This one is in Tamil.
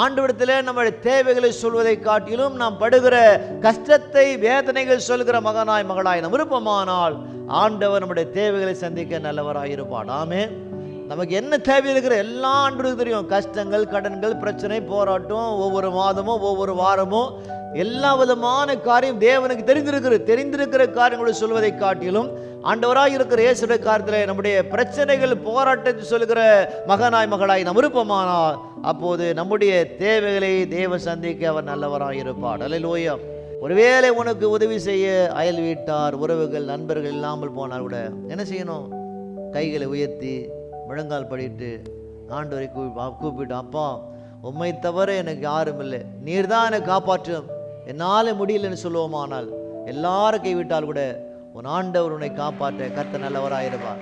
ஆண்டவரிடத்திலே நம்முடைய தேவைகளை சொல்வதை காட்டிலும் நாம் படுகிற கஷ்டத்தை வேதனைகள் சொல்கிற மகனாய் மகளாய் நம் விருப்பமானால் ஆண்டவர் நம்முடைய தேவைகளை சந்திக்க நல்லவராய் இருப்பார். ஆமென். நமக்கு என்ன தேவை இருக்கிற எல்லாம் ஆண்டவருக்கு தெரியும். கஷ்டங்கள், கடன்கள், பிரச்சனை, போராட்டம், ஒவ்வொரு மாதமும் ஒவ்வொரு வாரமும் எல்லா விதமான காரியம் தேவனுக்கு தெரிந்திருக்கிற காரியங்களை சொல்வதை காட்டிலும் ஆண்டவராய் இருக்கிற இயேசுடைய காரியத்தில் நம்முடைய பிரச்சனைகள், போராட்டத்தை சொல்கிற மகனாய் மகளாய் நம் விருப்பமானால் அப்போது நம்முடைய தேவைகளை தேவ சந்திக்க அவர் நல்லவராய் இருப்பார். அல்லேலூயா. ஒருவேளை உனக்கு உதவி செய்ய அயல் வீட்டார், உறவுகள், நண்பர்கள் இல்லாமல் போனால் கூட என்ன செய்யணும்? கைகளை உயர்த்தி முழங்கால் படிட்டு ஆண்டவரை கூப்பிட்டு, அப்பா உம்மை தவிர எனக்கு யாரும் இல்லை, நீர் தான் என்னை காப்பாற்றும், என்னால் முடியலன்னு சொல்லுவோமானால் எல்லாரும் கைவிட்டால் கூட உன் ஆண்டவர் உன்னை காப்பாற்ற கர்த்தர் நல்லவராயிருப்பார்.